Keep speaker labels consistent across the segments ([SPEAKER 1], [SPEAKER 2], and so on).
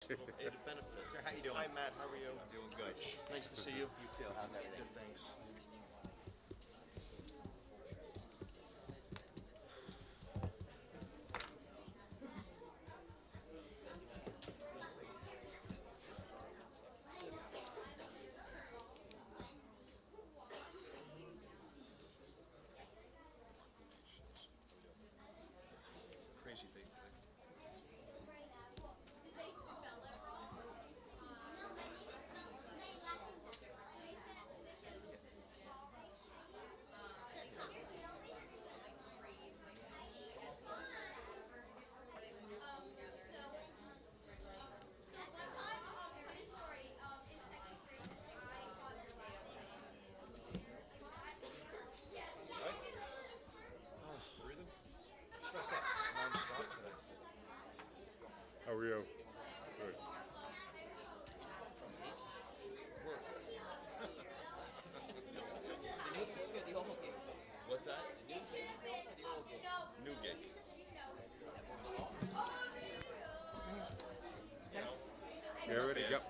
[SPEAKER 1] It benefits.
[SPEAKER 2] Sir, how you doing?
[SPEAKER 1] Hi, Matt. How are you?
[SPEAKER 2] I'm doing good.
[SPEAKER 1] Nice to see you.
[SPEAKER 2] You too. How's everything?
[SPEAKER 1] Good, thanks. Crazy thing. Breathing?
[SPEAKER 2] Stressed out. Non-stop today.
[SPEAKER 3] How are you? Good.
[SPEAKER 2] Work. The old game.
[SPEAKER 1] What's that?
[SPEAKER 2] The old game.
[SPEAKER 1] New gig.
[SPEAKER 3] You ready? Yep.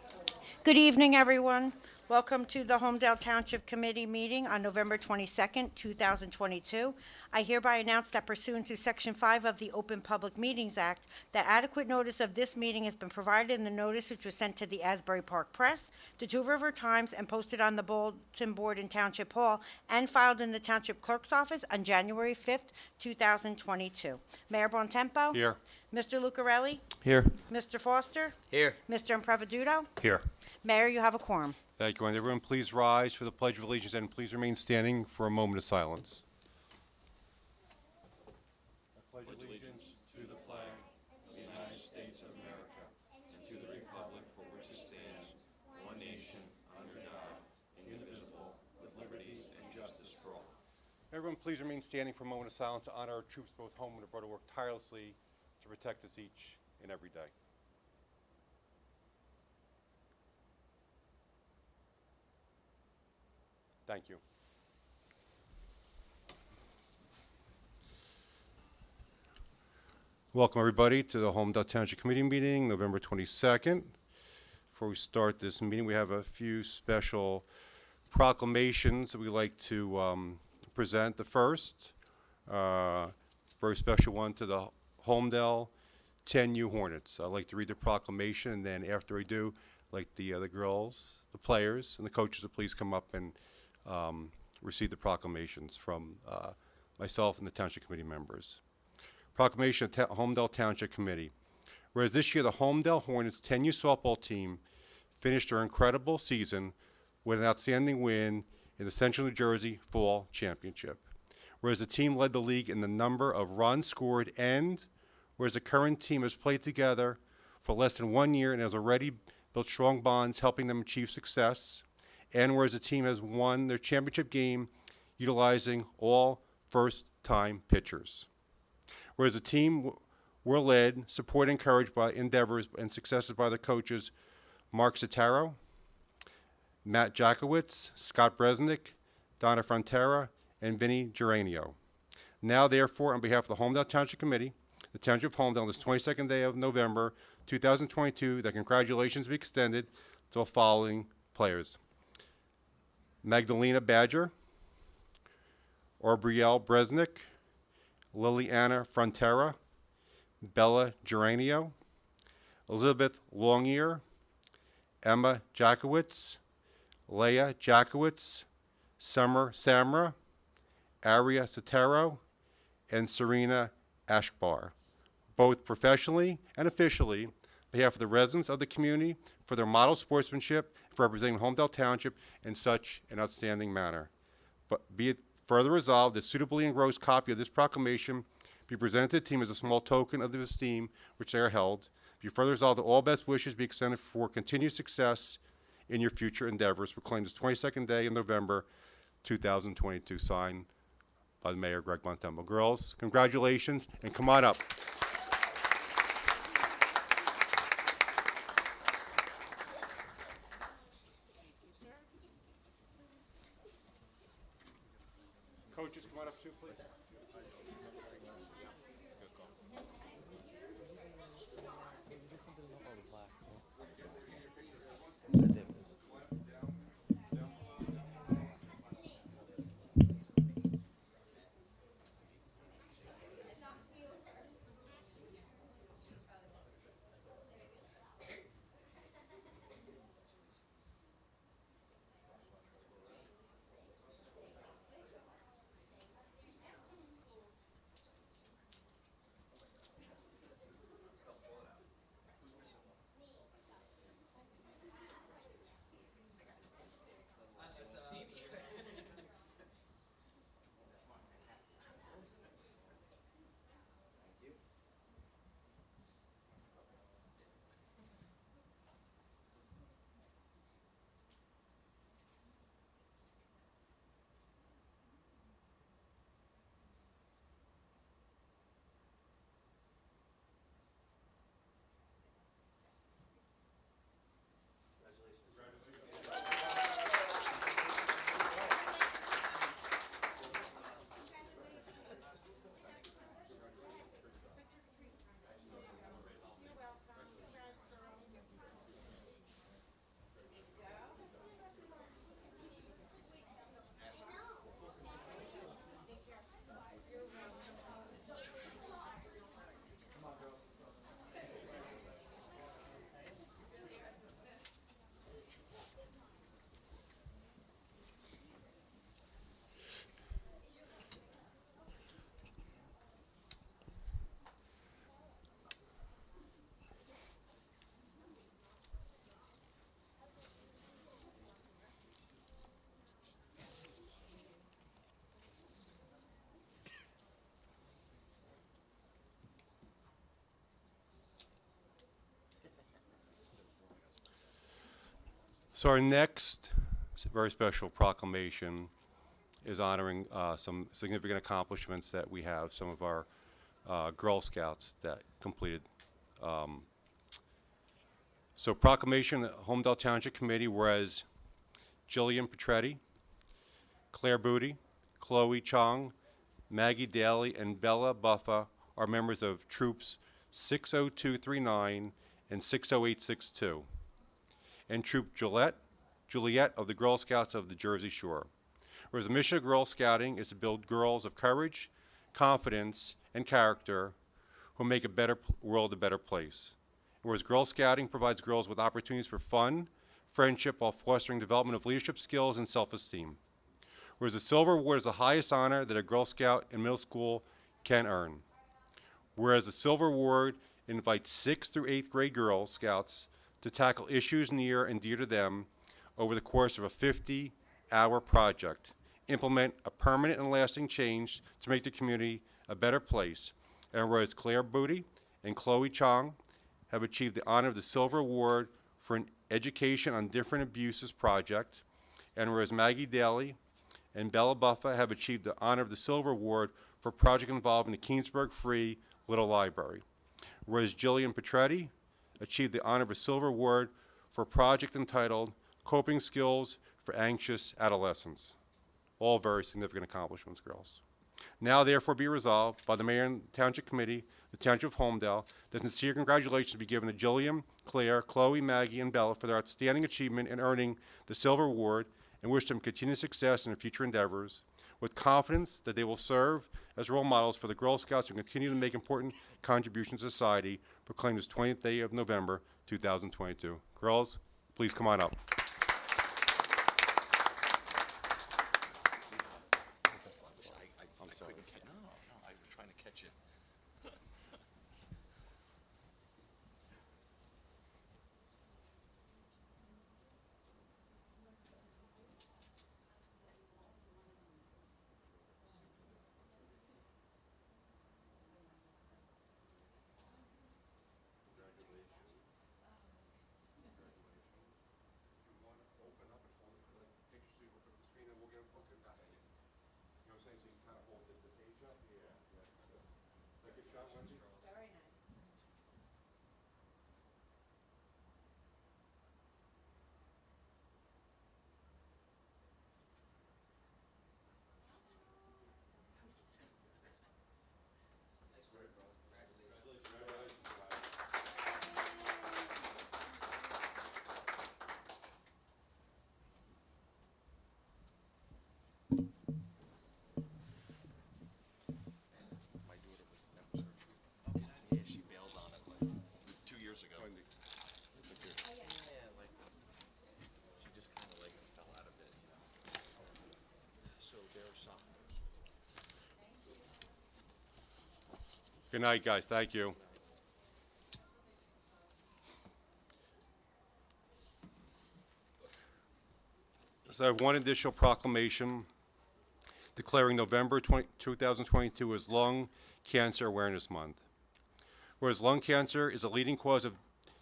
[SPEAKER 4] Good evening, everyone. Welcome to the Holmdel Township Committee meeting on November 22nd, 2022. I hereby announce that pursuant to Section 5 of the Open Public Meetings Act, that adequate notice of this meeting has been provided in the notice which was sent to the Asbury Park Press, the Two River Times, and posted on the bulletin board in Township Hall, and filed in the Township Clerk's office on January 5th, 2022. Mayor Bontempo?
[SPEAKER 3] Here.
[SPEAKER 4] Mr. Lucarelli?
[SPEAKER 3] Here.
[SPEAKER 4] Mr. Foster?
[SPEAKER 2] Here.
[SPEAKER 4] Mr. Impreviduto?
[SPEAKER 3] Here.
[SPEAKER 4] Mayor, you have a quorum.
[SPEAKER 3] Thank you. And everyone, please rise for the Pledge of Allegiance and please remain standing for a moment of silence. I pledge allegiance to the flag of the United States of America and to the republic for which it stands, one nation, under God, indivisible, with liberty and justice for all. Everyone, please remain standing for a moment of silence to honor our troops both home and abroad who work tirelessly to protect us each and every day. Thank you. Welcome, everybody, to the Holmdel Township Committee meeting, November 22nd. Before we start this meeting, we have a few special proclamations that we'd like to present. The first, very special one to the Holmdel 10U Hornets. I'd like to read the proclamation, and then after I do, I'd like the girls, the players, and the coaches to please come up and receive the proclamations from myself and the Township Committee members. Proclamation of Holmdel Township Committee. Whereas this year the Holmdel Hornets 10U softball team finished their incredible season with an outstanding win in the Central New Jersey Fall Championship. Whereas the team led the league in the number of runs scored, and whereas the current team has played together for less than 1 year and has already built strong bonds helping them achieve success, and whereas the team has won their championship game utilizing all first-time pitchers. Whereas the team were led, supported, and encouraged by endeavors and successes by their coaches Mark Zataro, Matt Jakowitz, Scott Bresnick, Donna Frontera, and Vinny Geranio. Now, therefore, on behalf of the Holmdel Township Committee, the Township of Holmdel, on this 22nd day of November 2022, that congratulations be extended to the following players: Magdalena Badger, Aubrielle Bresnick, Liliana Frontera, Bella Geranio, Elizabeth Longear, Emma Jakowitz, Leah Jakowitz, Summer Samra, Aria Sotero, and Serena Ashbar, both professionally and officially, on behalf of the residents of the community, for their model sportsmanship, for representing Holmdel Township in such an outstanding manner. But be it further resolved that suitably engrossed copy of this proclamation be presented to the team as a small token of the esteem which they are held. Be further resolved that all best wishes be extended for continued success in your future endeavors. Proclaimed this 22nd day of November 2022, signed by the Mayor, Greg Bontempo. Girls, congratulations, and come on up. Coaches, come on up too, please. So our next very special proclamation is honoring some significant accomplishments that we have, some of our Girl Scouts that completed. So proclamation, Holmdel Township Committee, whereas Jillian Petretti, Claire Booty, Chloe Chong, Maggie Daly, and Bella Buffa are members of Troops 60239 and 60862, and Troop Juliet of the Girl Scouts of the Jersey Shore. Whereas the mission of Girl Scouting is to build girls of courage, confidence, and character who make a better world a better place. Whereas Girl Scouting provides girls with opportunities for fun, friendship, while fostering development of leadership skills and self-esteem. Whereas the Silver Award is the highest honor that a Girl Scout in middle school can earn. Whereas the Silver Award invites 6th through 8th grade Girl Scouts to tackle issues near and dear to them over the course of a 50-hour project, implement a permanent and lasting change to make the community a better place. And whereas Claire Booty and Chloe Chong have achieved the honor of the Silver Award for an Education on Different Abuses project, and whereas Maggie Daly and Bella Buffa have achieved the honor of the Silver Award for a project involving the Keensburg Free Little Library. Whereas Jillian Petretti achieved the honor of a Silver Award for a project entitled Coping Skills for Anxious Adolescents. All very significant accomplishments, girls. Now, therefore, be resolved by the Mayor and Township Committee, the Township of Holmdel, that sincere congratulations be given to Jillian, Claire, Chloe, Maggie, and Bella for their outstanding achievement in earning the Silver Award, and wish them continued success in their future endeavors, with confidence that they will serve as role models for the Girl Scouts and continue to make important contributions to society, proclaimed this 20th day of November, 2022. Girls, please come on up.
[SPEAKER 1] I'm sorry. No, I was trying to catch you. My daughter was, that was her troop. Yeah, she bailed on it like 2 years ago. Like, yeah, like, she just kind of like fell out of it, you know. So they're sophomores.
[SPEAKER 3] Good night, guys. Thank you. So I have one additional proclamation declaring November 2022 as Lung Cancer Awareness Month. Whereas lung cancer is a leading cause of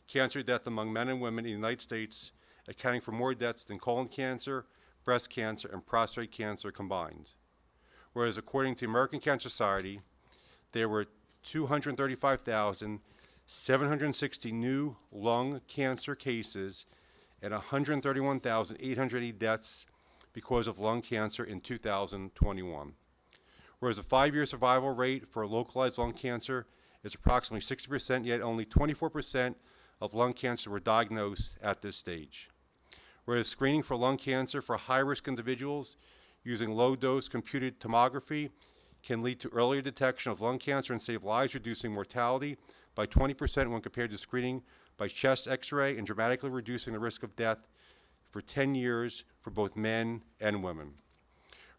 [SPEAKER 3] cancer death among men and women in the United States, accounting for more deaths than colon cancer, breast cancer, and prostate cancer combined. Whereas according to the American Cancer Society, there were 235,760 new lung cancer cases and 131,880 deaths because of lung cancer in 2021. Whereas the 5-year survival rate for localized lung cancer is approximately 60%, yet only 24% of lung cancer were diagnosed at this stage. Whereas screening for lung cancer for high-risk individuals using low-dose computed tomography can lead to earlier detection of lung cancer and save lives, reducing mortality by 20% when compared to screening by chest X-ray, and dramatically reducing the risk of death for 10 years for both men and women.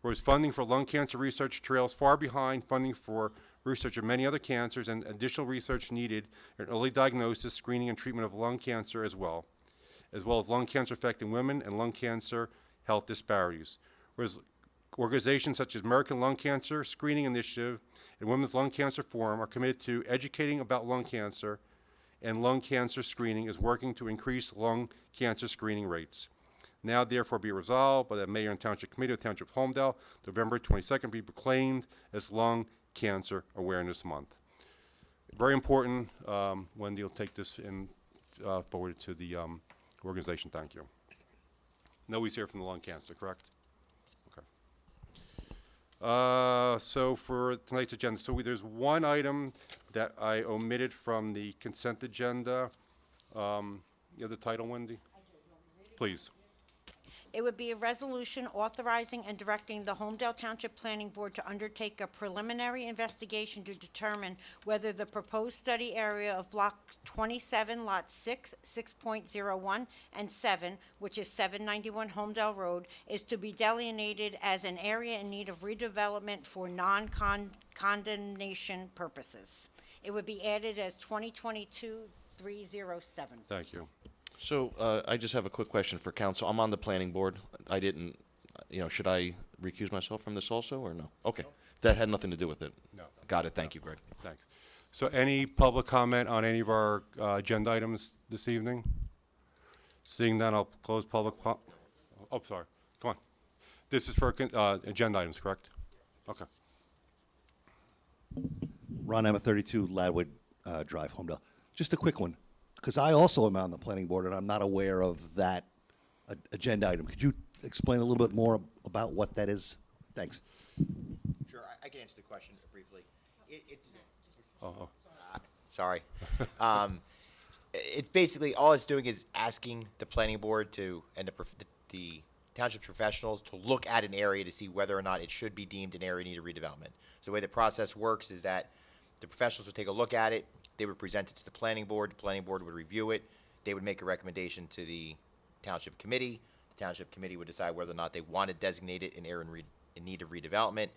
[SPEAKER 3] Whereas funding for lung cancer research trails far behind funding for research of many other cancers, and additional research needed in early diagnosis, screening, and treatment of lung cancer as well as lung cancer affecting women and lung cancer health disparities. Whereas organizations such as American Lung Cancer Screening Initiative and Women's Lung Cancer Forum are committed to educating about lung cancer, and lung cancer screening is working to increase lung cancer screening rates. Now therefore be resolved by the Mayor and Township Committee of the Township of Holmdel, November 22nd be proclaimed as Lung Cancer Awareness Month. Very important. Wendy will take this in, forward to the organization. Thank you. Nobody's here from the lung cancer, correct? Okay. So for tonight's agenda, there's one item that I omitted from the consent agenda. You have the title, Wendy? Please.
[SPEAKER 4] It would be a resolution authorizing and directing the Holmdel Township Planning Board to undertake a preliminary investigation to determine whether the proposed study area of Block 27, Lot 6, 6.01, and 7, which is 791 Holmdel Road, is to be delineated as an area in need of redevelopment for non-condemnation purposes. It would be added as 2022-307.
[SPEAKER 3] Thank you.
[SPEAKER 2] So, I just have a quick question for council. I'm on the planning board. I didn't, should I recuse myself from this also, or no? Okay. That had nothing to do with it.
[SPEAKER 3] No.
[SPEAKER 2] Got it. Thank you, Greg.
[SPEAKER 3] Thanks. So any public comment on any of our agenda items this evening? Seeing none, I'll close public. Oh, sorry. Come on. This is for agenda items, correct? Okay.
[SPEAKER 5] Ron Emma, 32 Ladwood Drive, Holmdel. Just a quick one, because I also am on the planning board and I'm not aware of that agenda item. Could you explain a little bit more about what that is? Thanks.
[SPEAKER 6] Sure, I can answer the question briefly. It's
[SPEAKER 3] Oh,
[SPEAKER 6] sorry. It's basically, all it's doing is asking the planning board to, and the township professionals to look at an area to see whether or not it should be deemed an area in need of redevelopment. So the way the process works is that the professionals would take a look at it, they would present it to the planning board would review it, they would make a recommendation to the township committee. The township committee would decide whether or not they want to designate it an area in need of redevelopment.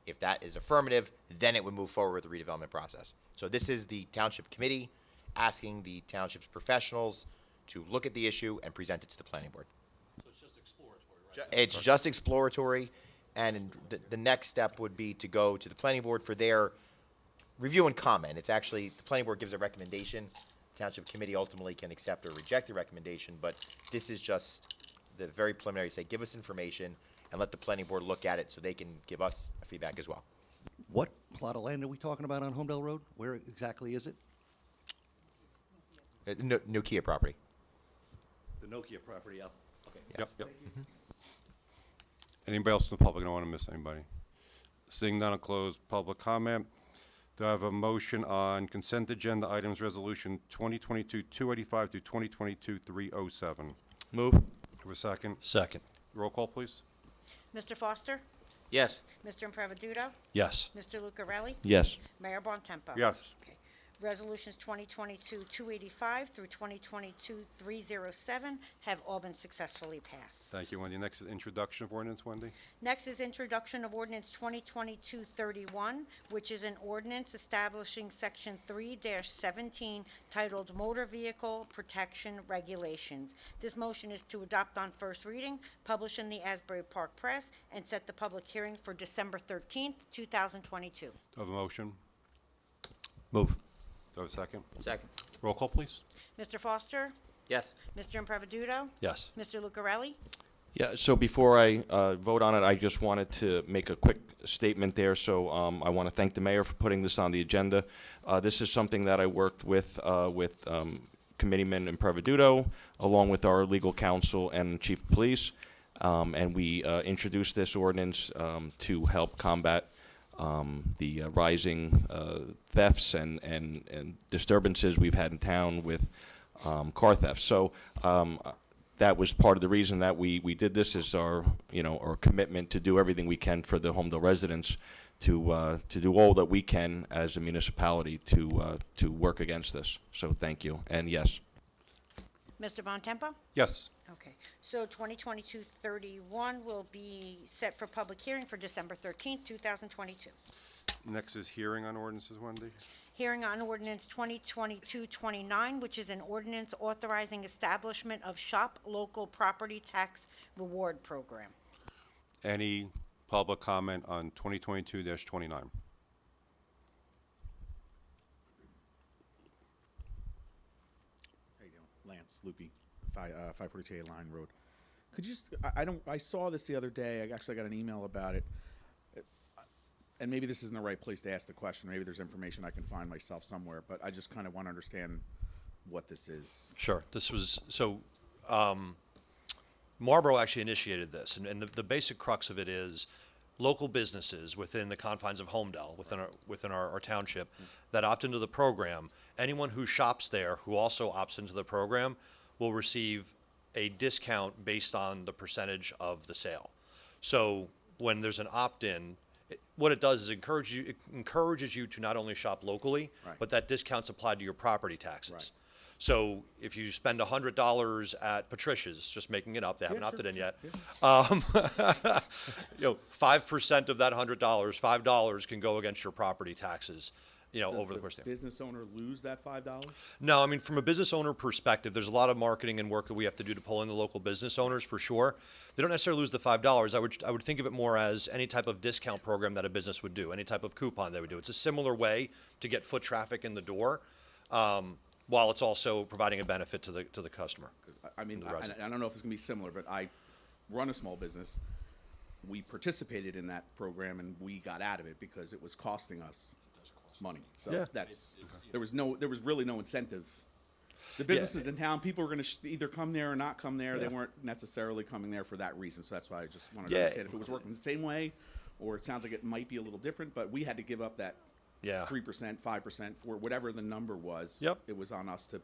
[SPEAKER 6] If that is affirmative, then it would move forward with the redevelopment process. So this is the township committee asking the township's professionals to look at the issue and present it to the planning board.
[SPEAKER 2] So it's just exploratory, right?
[SPEAKER 6] It's just exploratory, and the next step would be to go to the planning board for their review and comment. It's actually, the planning board gives a recommendation. Township committee ultimately can accept or reject the recommendation, but this is just the very preliminary, say, give us information and let the planning board look at it so they can give us feedback as well.
[SPEAKER 5] What plot of land are we talking about on Holmdel Road? Where exactly is it?
[SPEAKER 6] Nokia property.
[SPEAKER 5] The Nokia property up. Okay.
[SPEAKER 3] yep. Anybody else in the public? I don't want to miss anybody. Seeing none, I'll close public comment. Do I have a motion on consent agenda items resolution 2022-285 through 2022-307?
[SPEAKER 2] Move.
[SPEAKER 3] Have a second?
[SPEAKER 2] Second.
[SPEAKER 3] Roll call, please.
[SPEAKER 4] Mr. Foster?
[SPEAKER 2] Yes.
[SPEAKER 4] Mr. Impreviduto?
[SPEAKER 2] Yes.
[SPEAKER 4] Mr. Lucarelli?
[SPEAKER 2] Yes.
[SPEAKER 4] Mayor Bontempo?
[SPEAKER 3] Yes.
[SPEAKER 4] Okay. Resolutions 2022-285 through 2022-307 have all been successfully passed.
[SPEAKER 3] Thank you, Wendy. Next is introduction of ordinance, Wendy.
[SPEAKER 4] Next is introduction of ordinance 2022-31, which is an ordinance establishing section 3-17 titled Motor Vehicle Protection Regulations. This motion is to adopt on first reading, publish in the Asbury Park Press, and set the public hearing for December 13th, 2022.
[SPEAKER 3] Do I have a motion?
[SPEAKER 2] Move.
[SPEAKER 3] Do I have a second?
[SPEAKER 2] Second.
[SPEAKER 3] Roll call, please.
[SPEAKER 4] Mr. Foster?
[SPEAKER 2] Yes.
[SPEAKER 4] Mr. Impreviduto?
[SPEAKER 2] Yes.
[SPEAKER 4] Mr. Lucarelli?
[SPEAKER 2] Yeah, so before I vote on it, I just wanted to make a quick statement there. So I want to thank the mayor for putting this on the agenda. This is something that I worked with Committeeman Impreviduto, along with our legal counsel and chief of police. And we introduced this ordinance to help combat the rising thefts and disturbances we've had in town with car theft. So that was part of the reason that we did this, is our commitment to do everything we can for the Holmdel residents to do all that we can as a municipality to work against this. So thank you, and yes.
[SPEAKER 4] Mr. Bontempo?
[SPEAKER 3] Yes.
[SPEAKER 4] Okay, so 2022-31 will be set for public hearing for December 13th, 2022.
[SPEAKER 3] Next is hearing on ordinances, Wendy.
[SPEAKER 4] Hearing on ordinance 2022-29, which is an ordinance authorizing establishment of shop local property tax reward program.
[SPEAKER 3] Any public comment on 2022-29?
[SPEAKER 7] How you doing? Lance Loopy, 542 Line Road. Could you just, I saw this the other day, I actually got an email about it. And maybe this isn't the right place to ask the question, maybe there's information I can find myself somewhere, but I just kind of want to understand what this is.
[SPEAKER 8] Sure. This was, so, Marlboro actually initiated this, and the basic crux of it is local businesses within the confines of Holmdel, within our township, that opt into the program. Anyone who shops there, who also opts into the program, will receive a discount based on the percentage of the sale. So when there's an opt-in, what it does is it encourages you to not only shop locally,
[SPEAKER 7] Right.
[SPEAKER 8] but that discount's applied to your property taxes.
[SPEAKER 7] Right.
[SPEAKER 8] So if you spend $100 at Patricia's, just making it up, they haven't
[SPEAKER 7] Yeah,
[SPEAKER 8] opted
[SPEAKER 7] sure,
[SPEAKER 8] in yet.
[SPEAKER 7] sure,
[SPEAKER 8] 5% of that $100, $5 can go against your property taxes,
[SPEAKER 7] Does
[SPEAKER 8] over the course of the year.
[SPEAKER 7] business owner lose that $5?
[SPEAKER 8] No, I mean, from a business owner perspective, there's a lot of marketing and work that we have to do to pull in the local business owners for sure. They don't necessarily lose the $5. I would think of it more as any type of discount program that a business would do, any type of coupon they would do. It's a similar way to get foot traffic in the door, while it's also providing a benefit to the customer.
[SPEAKER 7] 'Cause I mean,
[SPEAKER 8] The
[SPEAKER 7] I
[SPEAKER 8] resident.
[SPEAKER 7] don't know if it's gonna be similar, but I run a small business. We participated in that program and we got out of it because it was costing us money. So
[SPEAKER 8] Yeah.
[SPEAKER 7] there was really no incentive. The businesses in town, people were gonna either come there or not come there. They
[SPEAKER 8] Yeah.
[SPEAKER 7] weren't necessarily coming there for that reason. So that's why I just wanted to
[SPEAKER 8] Yeah.
[SPEAKER 7] understand if it was working the same way, or it sounds like it might be a little different. But we had to give up that
[SPEAKER 8] Yeah.
[SPEAKER 7] 3%, 5% for whatever the number was.
[SPEAKER 8] Yep.
[SPEAKER 7] It was on us to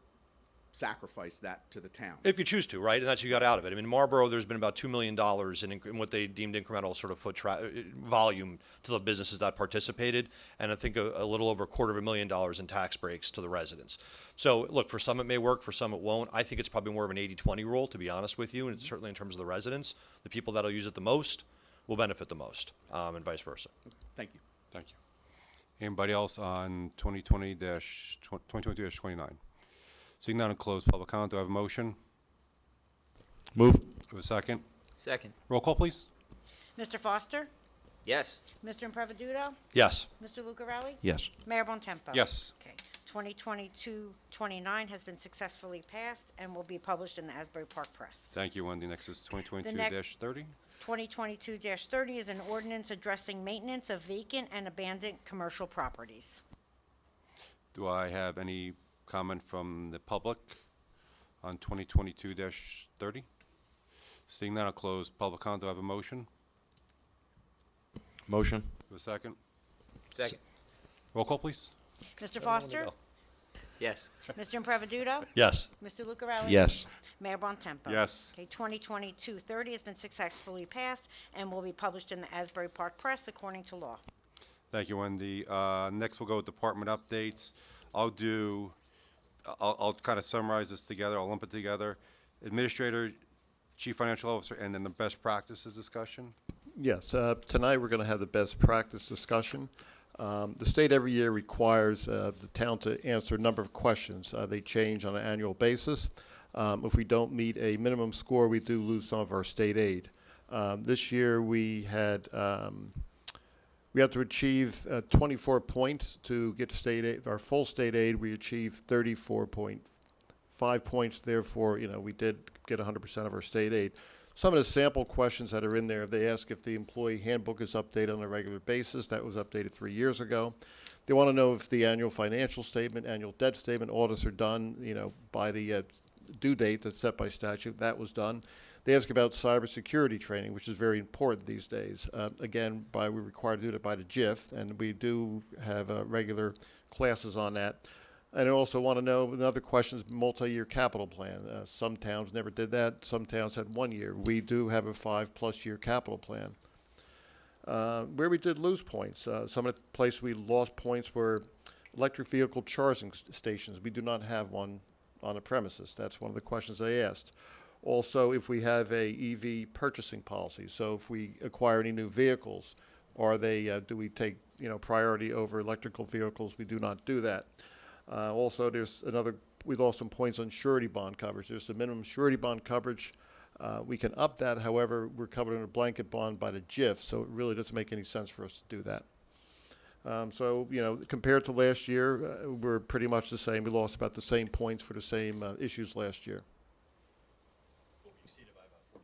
[SPEAKER 7] sacrifice that to the town.
[SPEAKER 8] If you choose to, right? And that's you got out of it. I mean, Marlboro, there's been about $2 million in what they deemed incremental sort of volume to the businesses that participated, and I think a little over $250,000 in tax breaks to the residents. So, look, for some it may work, for some it won't. I think it's probably more of an 80-20 rule, to be honest with you, and it's certainly in terms of the residents. The people that'll use it the most will benefit the most, and vice versa.
[SPEAKER 7] Thank you.
[SPEAKER 3] Thank you. Anybody else on 2022-29? Seeing none, close public comment. Do I have a motion?
[SPEAKER 2] Move.
[SPEAKER 3] Do I have a second?
[SPEAKER 9] Second.
[SPEAKER 3] Roll call, please.
[SPEAKER 4] Mr. Foster?
[SPEAKER 9] Yes.
[SPEAKER 4] Mr. Impreviduto?
[SPEAKER 8] Yes.
[SPEAKER 4] Mr. Lucarelli?
[SPEAKER 2] Yes.
[SPEAKER 4] Mayor Bontempo?
[SPEAKER 3] Yes.
[SPEAKER 4] Okay. 2022-29 has been successfully passed and will be published in the Asbury Park Press.
[SPEAKER 3] Thank you, Wendy. Next is
[SPEAKER 4] next-
[SPEAKER 3] 2022-30.
[SPEAKER 4] 2022-30 is an ordinance addressing maintenance of vacant and abandoned commercial properties.
[SPEAKER 3] Do I have any comment from the public on 2022-30? Seeing none, I'll close public comment. Do I have a motion?
[SPEAKER 2] Motion.
[SPEAKER 3] Do I have a second?
[SPEAKER 9] Second.
[SPEAKER 3] Roll call, please.
[SPEAKER 4] Mr. Foster?
[SPEAKER 9] Yes.
[SPEAKER 4] Mr. Impreviduto?
[SPEAKER 8] Yes.
[SPEAKER 4] Mr. Lucarelli?
[SPEAKER 2] Yes.
[SPEAKER 4] Mayor Bontempo?
[SPEAKER 3] Yes.
[SPEAKER 4] Okay, 2022-30 has been successfully passed and will be published in the Asbury Park Press according to law.
[SPEAKER 3] Thank you, Wendy. Next, we'll go with department updates. I'll kind of summarize this together. I'll lump it together. Administrator, Chief Financial Officer, and then the best practices discussion.
[SPEAKER 10] Yes, tonight we're going to have the best practice discussion. The state every year requires the town to answer a number of questions. They change on an annual basis. If we don't meet a minimum score, we do lose some of our state aid. This year we had we have to achieve 24 points to get state aid. Our full state aid, we achieved 34.5 points. Therefore, we did get 100% of our state aid. Some of the sample questions that are in there, they ask if the employee handbook is updated on a regular basis. That was updated 3 years ago. They want to know if the annual financial statement, annual debt statement, audits are done, by the due date that's set by statute. That was done. They ask about cybersecurity training, which is very important these days. Again, we're required to do it by the GIF, and we do have regular classes on that. And I also want to know, another question is multi-year capital plan. Some towns never did that. Some towns had 1 year. We do have a 5+ year capital plan. Where we did lose points, some of the places we lost points were electric vehicle charging stations. We do not have one on the premises. That's one of the questions they asked. Also, if we have a EV purchasing policy. So if we acquire any new vehicles, do we take priority over electrical vehicles? We do not do that. Also, we lost some points on surety bond coverage. There's a minimum surety bond coverage. We can up that. However, we're covered in a blanket bond by the GIF, so it really doesn't make any sense for us to do that. Compared to last year, we're pretty much the same. We lost about the same points for the same issues last year.
[SPEAKER 8] Exceeded by about 40%.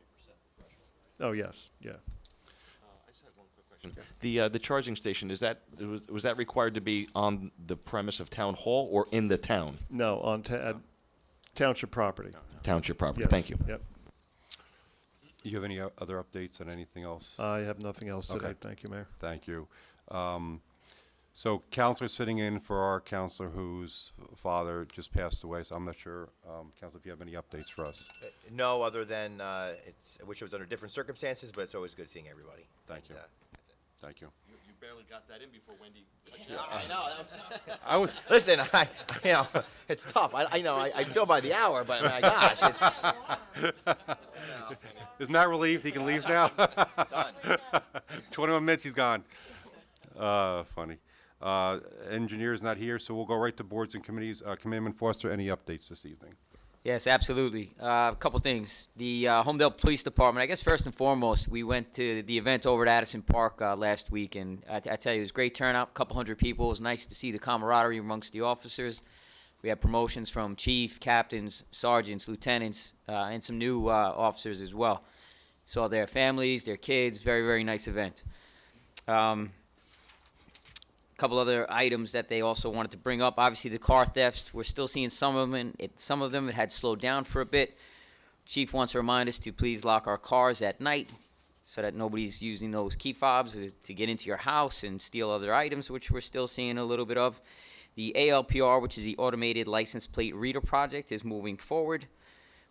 [SPEAKER 10] Oh, yes, yeah.
[SPEAKER 2] The charging station, was that required to be on the premise of Town Hall or in the town?
[SPEAKER 10] No, on township property.
[SPEAKER 2] Township property,
[SPEAKER 10] Yes,
[SPEAKER 2] thank you.
[SPEAKER 10] Yep.
[SPEAKER 3] You have any other updates on anything else?
[SPEAKER 10] I have nothing else today.
[SPEAKER 3] Okay.
[SPEAKER 10] Thank you, Mayor.
[SPEAKER 3] Thank you. So counselor sitting in for our counselor whose father just passed away, so I'm not sure, counselor, if you have any updates for us.
[SPEAKER 6] No, other than, I wish it was under different circumstances, but it's always good seeing everybody.
[SPEAKER 3] Thank you.
[SPEAKER 6] And, that's it.
[SPEAKER 3] Thank you.
[SPEAKER 2] You barely got that in before Wendy.
[SPEAKER 6] I know.
[SPEAKER 3] I was,
[SPEAKER 6] Listen, you know, it's tough. I know. I go by the hour, but my gosh, it's
[SPEAKER 3] isn't that relieved? He can leave now?
[SPEAKER 6] done.
[SPEAKER 3] 21 minutes, he's gone. Funny. Engineer's not here, so we'll go right to boards and committees. Committeeman Foster, any updates this evening?
[SPEAKER 9] Yes, absolutely. A couple things. The Holmdel Police Department, I guess first and foremost, we went to the event over at Addison Park last week, and I tell you, it was a great turnout, a couple hundred people. It was nice to see the camaraderie amongst the officers. We had promotions from chief, captains, sergeants, lieutenants, and some new officers as well. Saw their families, their kids, very, very nice event. Couple other items that they also wanted to bring up. Obviously, the car thefts, we're still seeing some of them, and some of them it had slowed down for a bit. Chief wants to remind us to please lock our cars at night so that nobody's using those key fobs to get into your house and steal other items, which we're still seeing a little bit of. The ALPR, which is the Automated License Plate Reader Project, is moving forward.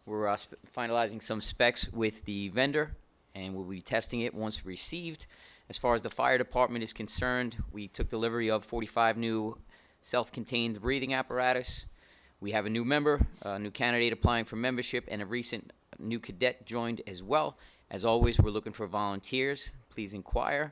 [SPEAKER 9] We're finalizing some specs with the vendor, and we'll be testing it once received. As far as the fire department is concerned, we took delivery of 45 new self-contained breathing apparatus. We have a new member, a new candidate applying for membership, and a recent new cadet joined as well. As always, we're looking for volunteers. Please inquire.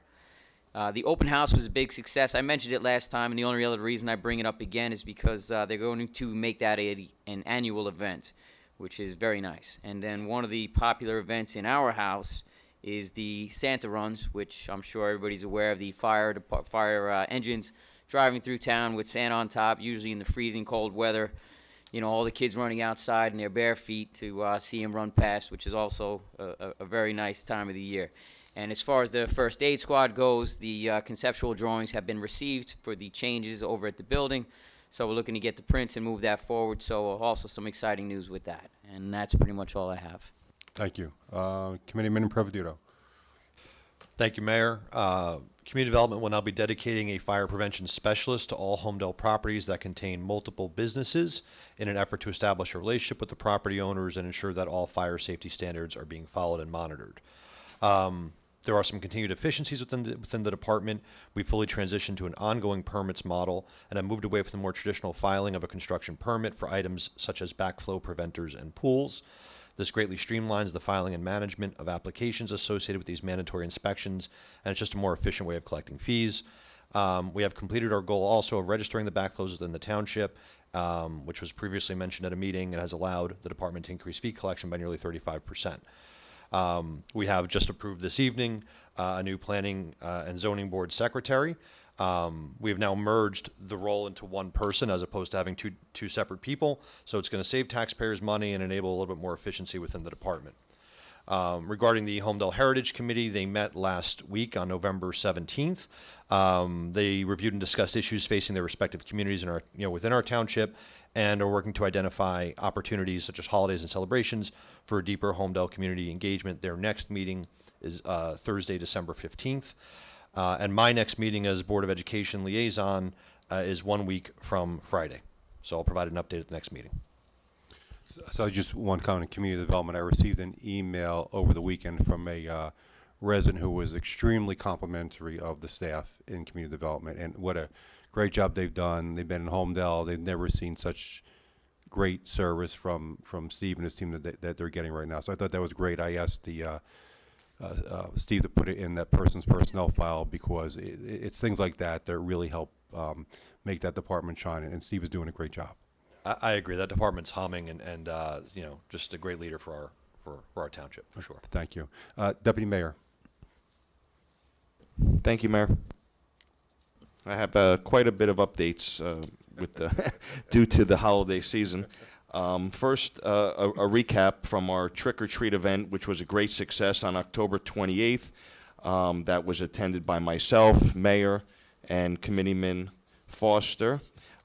[SPEAKER 9] The open house was a big success. I mentioned it last time, and the only other reason I bring it up again is because they're going to make that an annual event, which is very nice. And then one of the popular events in our house is the Santa runs, which I'm sure everybody's aware of, the fire engines driving through town with Santa on top, usually in the freezing cold weather. You know, all the kids running outside in their bare feet to see him run past, which is also a very nice time of the year. And as far as the first aid squad goes, the conceptual drawings have been received for the changes over at the building. So we're looking to get the prints and move that forward. So also some exciting news with that. And that's pretty much all I have.
[SPEAKER 3] Thank you. Committeeman Improviduto.
[SPEAKER 8] Thank you, Mayor. Community Development will now be dedicating a fire prevention specialist to all Holmdel properties that contain multiple businesses in an effort to establish a relationship with the property owners and ensure that all fire safety standards are being followed and monitored. There are some continued efficiencies within the department. We fully transitioned to an ongoing permits model and have moved away from the more traditional filing of a construction permit for items such as backflow preventers and pools. This greatly streamlines the filing and management of applications associated with these mandatory inspections, and it's just a more efficient way of collecting fees. We have completed our goal also of registering the backflows within the township, which was previously mentioned at a meeting and has allowed the department to increase fee collection by nearly 35%. We have just approved this evening a new planning and zoning board secretary. We have now merged the role into one person as opposed to having two separate people. So it's going to save taxpayers money and enable a little bit more efficiency within the department. Regarding the Holmdel Heritage Committee, they met last week on November 17th. They reviewed and discussed issues facing their respective communities within our township, and are working to identify opportunities such as holidays and celebrations for a deeper Holmdel community engagement. Their next meeting is Thursday, December 15th. And my next meeting as Board of Education Liaison is 1 week from Friday. So I'll provide an update at the next meeting.
[SPEAKER 3] So just one comment on community development. I received an email over the weekend from a resident who was extremely complimentary of the staff in community development, and what a great job they've done. They've been in Holmdel. They've never seen such great service from Steve and his team that they're getting right now. So I thought that was great. I asked the Steve to put it in that person's personnel file because it's things like that that really help make that department shine, and Steve is doing a great job.
[SPEAKER 8] I agree. That department's humming and just a great leader for our township, for sure.
[SPEAKER 3] Thank you. Deputy Mayor.
[SPEAKER 2] Thank you, Mayor. I have quite a bit of updates with due to the holiday season. First, a recap from our trick or treat event, which was a great success on October 28th. That was attended by myself, Mayor, and Committeeman Foster.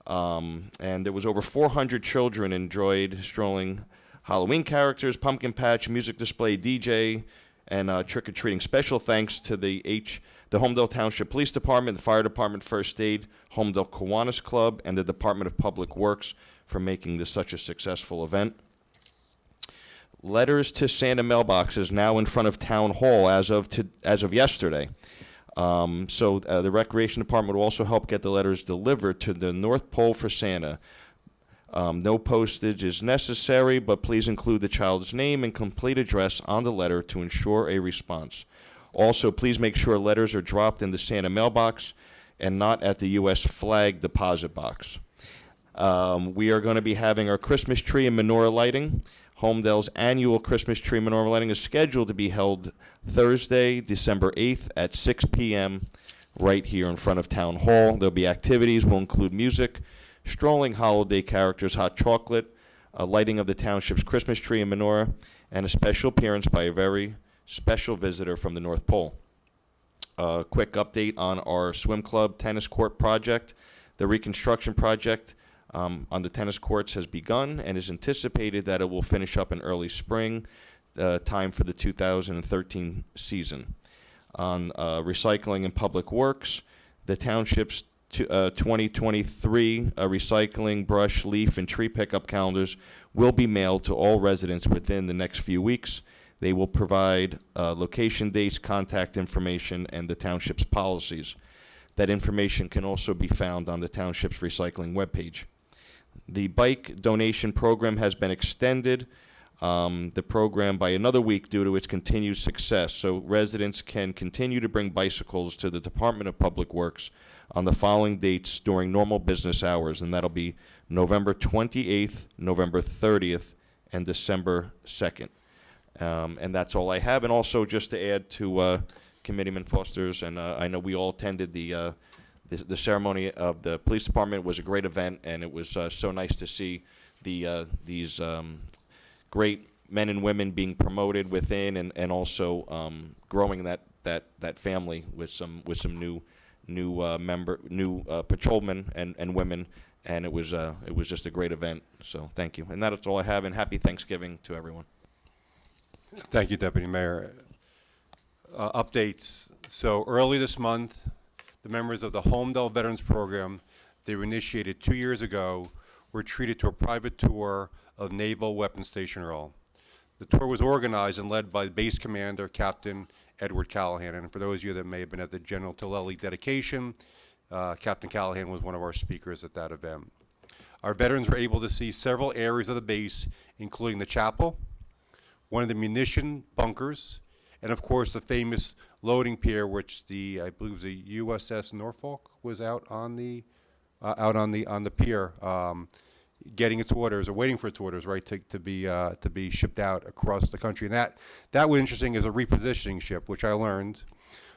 [SPEAKER 2] And there was over 400 children enjoyed strolling Halloween characters, pumpkin patch, music display, DJ, and trick or treating. Special thanks to the Holmdel Township Police Department, the Fire Department, First Aid, Holmdel Kiwanis Club, and the Department of Public Works for making this such a successful event. Letters to Santa mailboxes now in front of Town Hall as of yesterday. So the Recreation Department will also help get the letters delivered to the North Pole for Santa. No postage is necessary, but please include the child's name and complete address on the letter to ensure a response. Also, please make sure letters are dropped in the Santa mailbox and not at the U.S. flag deposit box. We are going to be having our Christmas tree and menorah lighting. Holmdel's annual Christmas tree menorah lighting is scheduled to be held Thursday, December 8th at 6 p.m. right here in front of Town Hall. There'll be activities. Will include music, strolling holiday characters, hot chocolate, a lighting of the township's Christmas tree and menorah, and a special appearance by a very special visitor from the North Pole. A quick update on our swim club tennis court project. The reconstruction project on the tennis courts has begun and is anticipated that it will finish up in early spring, time for the 2013 season. On recycling and public works, the township's 2023 recycling, brush, leaf, and tree pickup calendars will be mailed to all residents within the next few weeks. They will provide location dates, contact information, and the township's policies. That information can also be found on the township's recycling webpage. The bike donation program has been extended, the program by another week due to its continued success, so residents can continue to bring bicycles to the Department of Public Works on the following dates during normal business hours, and that'll be November 28th, November 30th, and December 2nd. And that's all I have. And also, just to add to Committeeman Foster's, and I know we all attended the ceremony of the police department. It was a great event, and it was so nice to see these great men and women being promoted within, and also growing that family with some new patrolmen and women, and it was just a great event. So thank you, and that's all I have. And happy Thanksgiving to everyone.
[SPEAKER 3] Thank you, Deputy Mayor. Updates. So early this month, the members of the Holmdel Veterans Program, they were initiated 2 years ago, were treated to a private tour of Naval Weapons Station Earl. The tour was organized and led by Base Commander Captain Edward Callahan. And for those of you that may have been at the General Tillelli dedication, Captain Callahan was one of our speakers at that event. Our veterans were able to see several areas of the base, including the chapel, one of the munition bunkers, and of course the famous loading pier, which I believe the USS Norfolk was out on the pier, getting its orders or waiting for its orders, right, to be shipped out across the country. And that was interesting as a repositioning ship, which I learned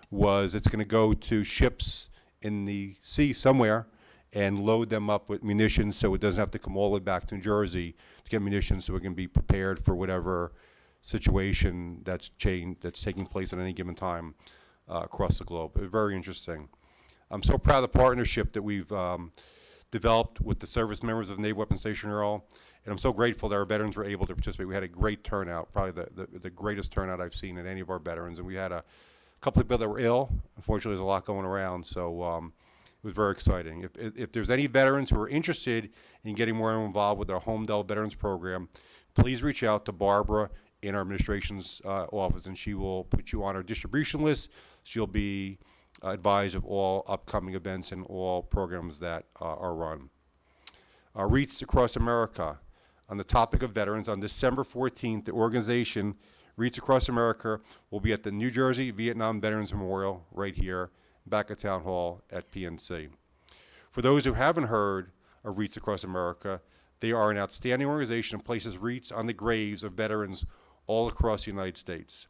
[SPEAKER 3] was it's going to go to ships in the sea somewhere and load them up with munitions, so it doesn't have to come all the way back to New Jersey to get munitions, so it can be prepared for whatever situation that's taking place at any given time across the globe. It was very interesting. I'm so proud of the partnership that we've developed with the service members of Naval Weapons Station Earl, and I'm so grateful that our veterans were able to participate. We had a great turnout, probably the greatest turnout I've seen in any of our veterans, and we had a couple of people that were ill. Unfortunately, there's a lot going around, so it was very exciting. If there's any veterans who are interested in getting more involved with our Holmdel Veterans Program, please reach out to Barbara in our administration's office, and she will put you on our distribution list. She'll be advised of all upcoming events and all programs that are run. REATs Across America. On the topic of veterans, on December 14th, the organization REATs Across America will be at the New Jersey Vietnam Veterans Memorial right here, back at Town Hall at PNC. For those who haven't heard of REATs Across America, they are an outstanding organization that places wreaths on the graves of veterans all across the United States.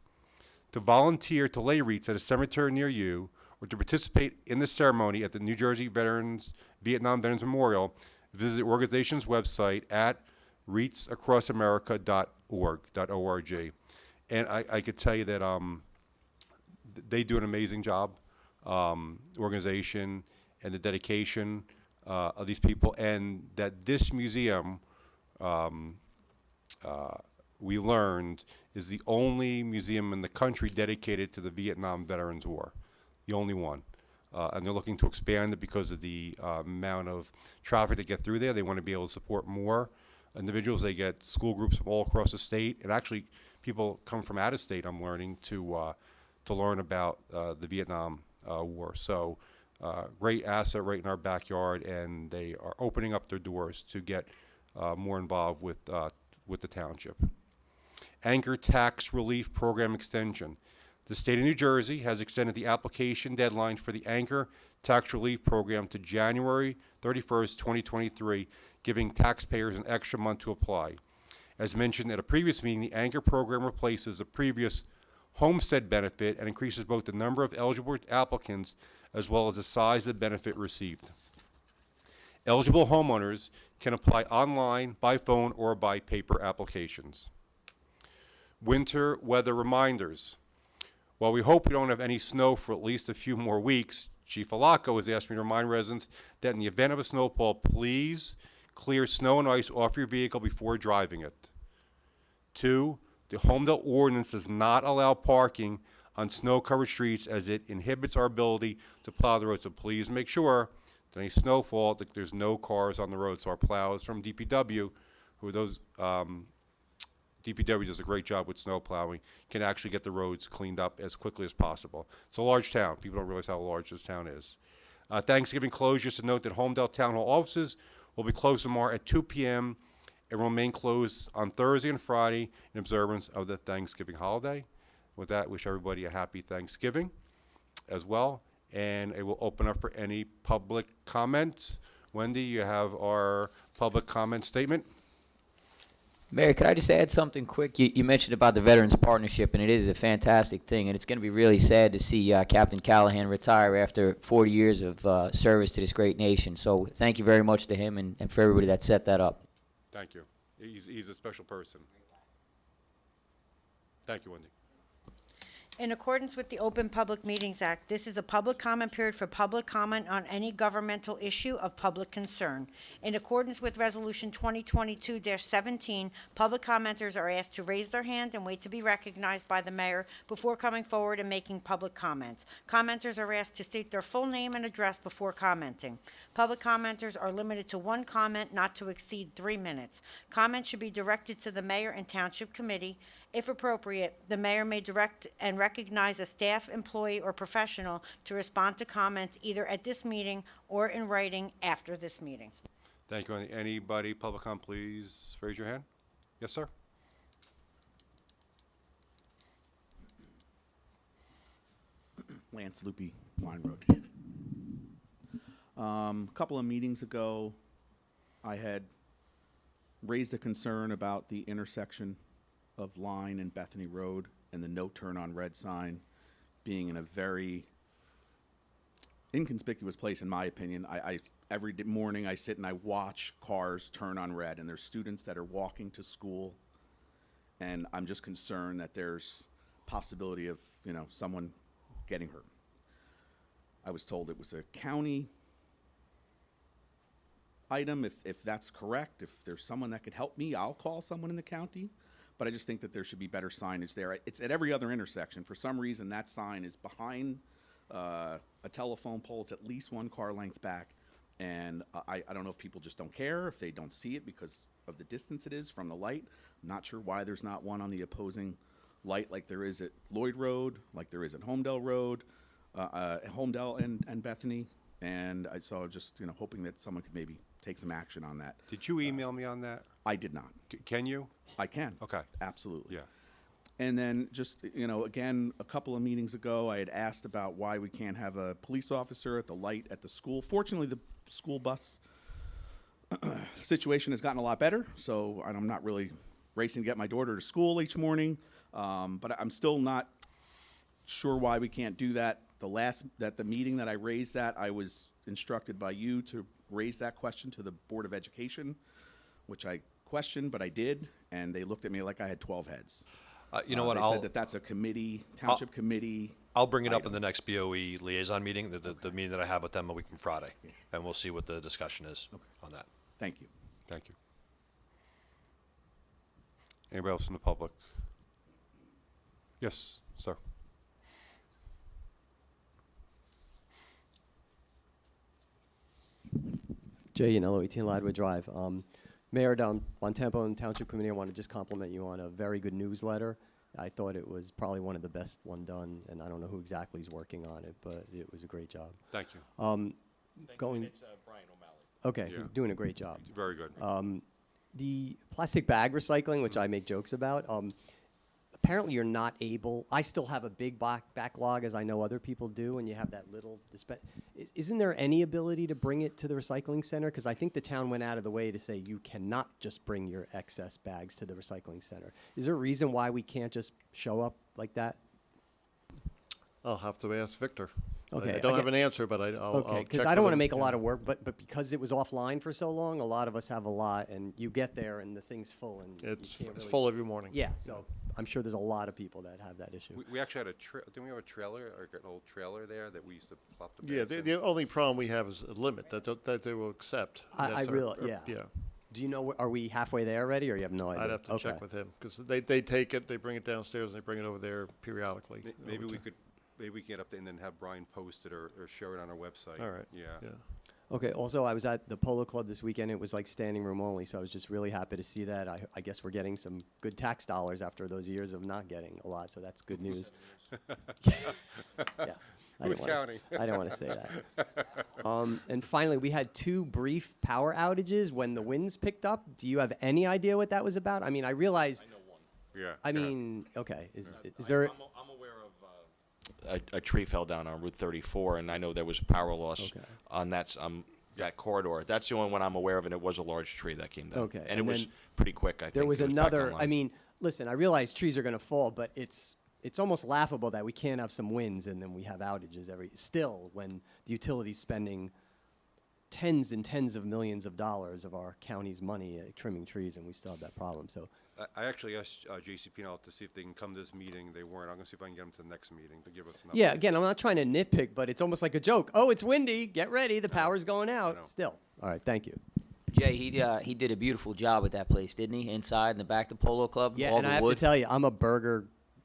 [SPEAKER 3] To volunteer to lay wreaths at a cemetery near you, or to participate in the ceremony at the New Jersey Vietnam Veterans Memorial, visit the organization's website at reatsacrossamerica.org. And I could tell you that they do an amazing job, organization and the dedication of these people, and that this museum, we learned, is the only museum in the country dedicated to the Vietnam Veterans War, the only one. And they're looking to expand it because of the amount of traffic that get through there. They want to be able to support more individuals. They get school groups from all across the state, and actually people come from out of state, I'm learning, to learn about the Vietnam War. So great asset right in our backyard, and they are opening up their doors to get more involved with the township. Anchor Tax Relief Program Extension. The state of New Jersey has extended the application deadline for the Anchor Tax Relief Program to January 31st, 2023, giving taxpayers an extra month to apply. As mentioned at a previous meeting, the Anchor program replaces the previous homestead benefit and increases both the number of eligible applicants as well as the size of the benefit received. Eligible homeowners can apply online, by phone, or by paper applications. Winter weather reminders. While we hope we don't have any snow for at least a few more weeks, Chief Alaco has asked me to remind residents that in the event of a snowfall, please clear snow and ice off your vehicle before driving it. 2, the Holmdel ordinance does not allow parking on snow-covered streets as it inhibits our ability to plow the road. So please make sure that any snowfall that there's no cars on the road. So our plows from DPW, who are those, DPW does a great job with snow plowing, can actually get the roads cleaned up as quickly as possible. It's a large town. People don't realize how large this town is. Thanksgiving closure, just to note that Holmdel Town Hall offices will be closed tomorrow at 2 p.m. and will remain closed on Thursday and Friday in observance of the Thanksgiving holiday. With that, wish everybody a happy Thanksgiving as well. And it will open up for any public comment. Wendy, you have our public comment statement.
[SPEAKER 9] Mayor, could I just add something quick? You mentioned about the Veterans Partnership, and it is a fantastic thing, and it's going to be really sad to see Captain Callahan retire after 40 years of service to this great nation. So thank you very much to him and for everybody that set that up.
[SPEAKER 3] Thank you. He's a special person. Thank you, Wendy.
[SPEAKER 4] In accordance with the Open Public Meetings Act, this is a public comment period for public comment on any governmental issue of public concern. In accordance with Resolution 2022-17, public commenters are asked to raise their hand and wait to be recognized by the mayor before coming forward and making public comments. Commenters are asked to state their full name and address before commenting. Public commenters are limited to one comment, not to exceed 3 minutes. Comments should be directed to the mayor and township committee. If appropriate, the mayor may direct and recognize a staff, employee, or professional to respond to comments either at this meeting or in writing after this meeting.
[SPEAKER 3] Thank you. Anybody, public comment, please raise your hand. Yes, sir.
[SPEAKER 7] Lance Loopy, Fine Road. A couple of meetings ago, I had raised a concern about the intersection of Line and Bethany Road and the no turn on red sign being in a very inconspicuous place, in my opinion. Every morning I sit and I watch cars turn on red, and there's students that are walking to school, and I'm just concerned that there's possibility of, someone getting hurt. I was told it was a county item. If that's correct, if there's someone that could help me, I'll call someone in the county. But I just think that there should be better signage there. It's at every other intersection. For some reason, that sign is behind a telephone pole. It's at least 1 car length back. And I don't know if people just don't care, if they don't see it because of the distance it is from the light. I'm not sure why there's not one on the opposing light like there is at Lloyd Road, like there is at Holmdel Road, Holmdel and Bethany. And so I was just, hoping that someone could maybe take some action on that.
[SPEAKER 3] Did you email me on that?
[SPEAKER 7] I did not.
[SPEAKER 3] Can you?
[SPEAKER 7] I can.
[SPEAKER 3] Okay.
[SPEAKER 7] Absolutely.
[SPEAKER 3] Yeah.
[SPEAKER 7] And then just, again, a couple of meetings ago, I had asked about why we can't have a police officer at the light at the school. Fortunately, the school bus situation has gotten a lot better, so I'm not really racing to get my daughter to school each morning. But I'm still not sure why we can't do that. The meeting that I raised that, I was instructed by you to raise that question to the Board of Education, which I question, but I did, and they looked at me like I had 12 heads.
[SPEAKER 8] You know what,
[SPEAKER 7] They
[SPEAKER 8] I'll,
[SPEAKER 7] said that that's a committee, township committee.
[SPEAKER 8] I'll bring it up in
[SPEAKER 7] item.
[SPEAKER 8] the next BOE liaison meeting, the meeting that I have with them a week from Friday, and we'll see what the discussion is on that.
[SPEAKER 7] Thank you.
[SPEAKER 3] Thank you. Anybody else in the public? Yes, sir.
[SPEAKER 11] Jay Yanello, 18 Ladwood Drive. Mayor Don Bontempo and Township Committee, I want to just compliment you on a very good newsletter. I thought it was probably one of the best one done, and I don't know who exactly is working on it, but it was a great job.
[SPEAKER 3] Thank you.
[SPEAKER 11] Going.
[SPEAKER 2] It's Brian O'Malley.
[SPEAKER 11] Okay,
[SPEAKER 3] Yeah.
[SPEAKER 11] he's doing a great job.
[SPEAKER 3] Very good.
[SPEAKER 11] The plastic bag recycling, which I make jokes about, apparently you're not able, I still have a big backlog, as I know other people do, and you have that little isn't there any ability to bring it to the recycling center? Because I think the town went out of the way to say you cannot just bring your excess bags to the recycling center. Is there a reason why we can't just show up like that?
[SPEAKER 10] I'll have to ask Victor.
[SPEAKER 11] Okay,
[SPEAKER 10] I don't have
[SPEAKER 11] again-
[SPEAKER 10] an answer, but I'll
[SPEAKER 11] Okay, because
[SPEAKER 10] check
[SPEAKER 11] I don't
[SPEAKER 10] with
[SPEAKER 11] want to
[SPEAKER 10] him.
[SPEAKER 11] make a
[SPEAKER 10] Yeah.
[SPEAKER 11] lot of work, but because it was offline for so long, a lot of us have a lot, and you get there and the thing's full, and you
[SPEAKER 10] It's
[SPEAKER 11] can't really-
[SPEAKER 10] full every morning.
[SPEAKER 11] Yeah, so I'm sure there's a lot of people that have that issue.
[SPEAKER 3] We actually had didn't we have a trailer, or an old trailer there that we used to plop the
[SPEAKER 10] Yeah,
[SPEAKER 3] bags
[SPEAKER 10] the,
[SPEAKER 3] in?
[SPEAKER 10] the only problem we have is a limit that they will accept.
[SPEAKER 11] I
[SPEAKER 10] That's our-
[SPEAKER 11] realize,
[SPEAKER 10] our-
[SPEAKER 11] yeah.
[SPEAKER 10] Yeah,
[SPEAKER 11] Do you know, are we halfway there already, or you have no idea?
[SPEAKER 10] I'd have to
[SPEAKER 11] Okay.
[SPEAKER 10] check with him, because they take it, they bring it downstairs, and they bring it over there periodically.
[SPEAKER 3] Maybe
[SPEAKER 10] over
[SPEAKER 3] we
[SPEAKER 10] to-
[SPEAKER 3] could, maybe we can get up there and then have Brian post it or share it on our website.
[SPEAKER 10] All right.
[SPEAKER 3] Yeah.
[SPEAKER 10] Yeah.
[SPEAKER 11] Okay, also, I was at the Polo Club this weekend. It was like standing room only, so I was just really happy to see that. I guess we're getting some good tax dollars after those years of not getting a lot, so that's good news. Yeah.
[SPEAKER 3] Who's counting?
[SPEAKER 11] I don't want to say that. And finally, we had 2 brief power outages when the winds picked up. Do you have any idea what that was about? I mean, I realize,
[SPEAKER 3] Yeah.
[SPEAKER 11] I mean, okay, is there,
[SPEAKER 2] I'm aware of a tree fell down on Route 34, and I know there was power loss
[SPEAKER 11] Okay.
[SPEAKER 2] on that corridor. That's the only one I'm aware of, and it was a large tree that came down.
[SPEAKER 11] Okay,
[SPEAKER 2] And it
[SPEAKER 11] and
[SPEAKER 2] was
[SPEAKER 11] then
[SPEAKER 2] pretty quick, I think.
[SPEAKER 11] there was
[SPEAKER 2] It back
[SPEAKER 11] another,
[SPEAKER 2] online.
[SPEAKER 11] I mean, listen, I realize trees are going to fall, but it's almost laughable that we can't have some winds and then we have outages still when the utility's spending tens and tens of millions of dollars of our county's money trimming trees, and we still have that problem. So,
[SPEAKER 3] I actually asked JCP&L to see if they can come to this meeting. They weren't. I'm going to see if I can get them to the next meeting to give us an update.
[SPEAKER 11] yeah, again, I'm not trying to nitpick, but it's almost like a joke. Oh, it's windy. Get ready. The power's going
[SPEAKER 3] know.
[SPEAKER 11] out. Still. All right. Thank you.
[SPEAKER 9] Jay, he did a beautiful job at that place, didn't he? Inside in the back of the Polo Club,
[SPEAKER 11] Yeah,
[SPEAKER 9] all
[SPEAKER 11] and
[SPEAKER 9] the
[SPEAKER 11] I have
[SPEAKER 9] wood.
[SPEAKER 11] to tell you,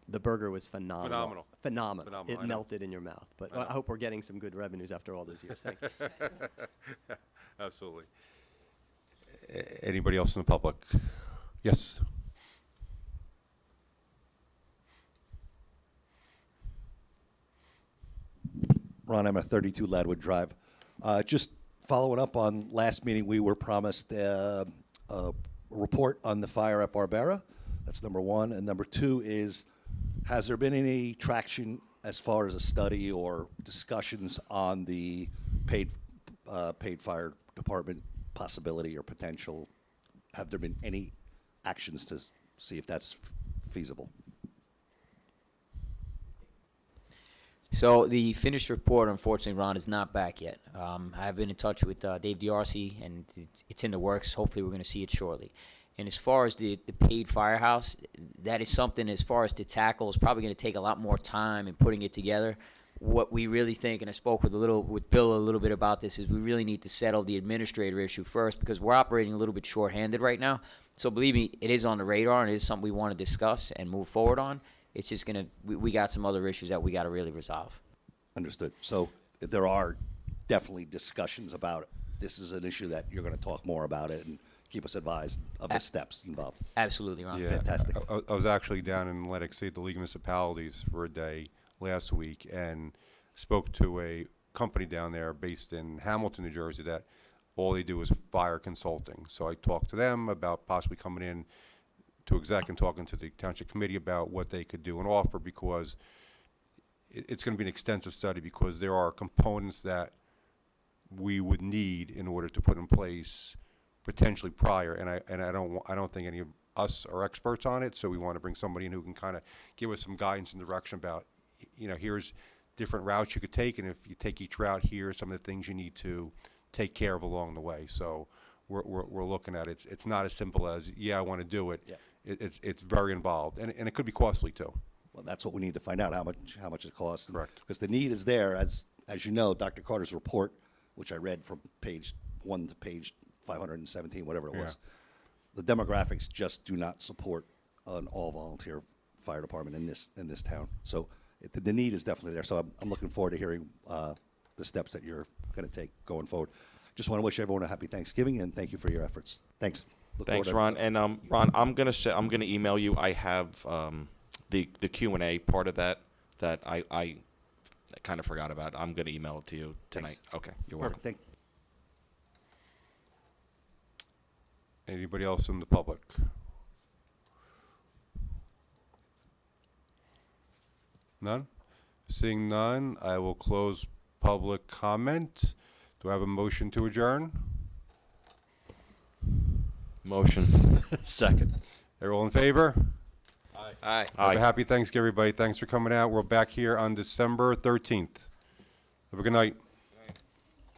[SPEAKER 11] the burger was phenomenal.
[SPEAKER 3] Phenomenal,
[SPEAKER 11] It
[SPEAKER 3] I know.
[SPEAKER 11] melted in your mouth. But
[SPEAKER 3] I know.
[SPEAKER 11] I hope we're getting some good revenues after all those years. Thank you.
[SPEAKER 3] Absolutely. Anybody else in the public? Yes.
[SPEAKER 5] Ron, I'm at 32 Ladwood Drive. Just following up on last meeting, we were promised a report on the fire at Barbera. That's number one. And number two is, has there been any traction as far as a study or discussions on the paid fire department possibility or potential? Have there been any actions to see if that's feasible?
[SPEAKER 9] So the finished report, unfortunately, Ron, is not back yet. I've been in touch with Dave D'Arcy, and it's in the works. Hopefully, we're going to see it shortly. And as far as the paid firehouse, that is something, as far as to tackle, is probably going to take a lot more time in putting it together. What we really think, and I spoke with Bill a little bit about this, is we really need to settle the administrator issue first, because we're operating a little bit shorthanded right now. So believe me, it is on the radar, and it is something we want to discuss and move forward on. It's just we got some other issues that we got to really resolve.
[SPEAKER 5] Understood. So there are definitely discussions about it. This is an issue that you're going to talk more about it and keep us advised of the steps involved.
[SPEAKER 9] Absolutely, Ron.
[SPEAKER 3] Yeah.
[SPEAKER 5] Fantastic.
[SPEAKER 3] I was actually down in Atlantic City at the League of Municipalities for a day last week and spoke to a company down there based in Hamilton, New Jersey, that all they do is fire consulting. So I talked to them about possibly coming in to exec and talking to the township committee about what they could do and offer, because it's going to be an extensive study, because there are components that we would need in order to put in place potentially prior, and I don't think any of us are experts on it, so we want to bring somebody in who can kind of give us some guidance and direction about, here's different routes you could take, and if you take each route, here's some of the things you need to take care of along the way. So we're looking at. It's not as simple as, yeah, I want to do it.
[SPEAKER 5] Yeah.
[SPEAKER 3] It's very involved, and it could be costly too.
[SPEAKER 5] Well, that's what we need to find out, how much it costs.
[SPEAKER 3] Correct.
[SPEAKER 5] Because the need is there, as you know, Dr. Carter's report, which I read from page 1 to page 517, whatever it was. The demographics just do not support an all-volunteer fire department in this town. So the need is definitely there. So I'm looking forward to hearing the steps that you're going to take going forward. Just want to wish everyone a happy Thanksgiving, and thank you for your efforts. Thanks. Look
[SPEAKER 2] Thanks,
[SPEAKER 5] forward to-
[SPEAKER 2] Ron. And Ron, I'm gonna email you. I have the Q&A part of that I kind of forgot about. I'm gonna email it to you tonight.
[SPEAKER 5] Thanks.
[SPEAKER 2] Okay, you're welcome.
[SPEAKER 5] Perfect.
[SPEAKER 3] Anybody else in the public? None? Seeing none, I will close public comment. Do I have a motion to adjourn?
[SPEAKER 2] Motion.
[SPEAKER 8] Second.
[SPEAKER 3] Everyone in favor?
[SPEAKER 9] Aye.
[SPEAKER 3] Have a happy Thanksgiving, everybody. Thanks for coming out. We're back here on December 13th. Have a good night.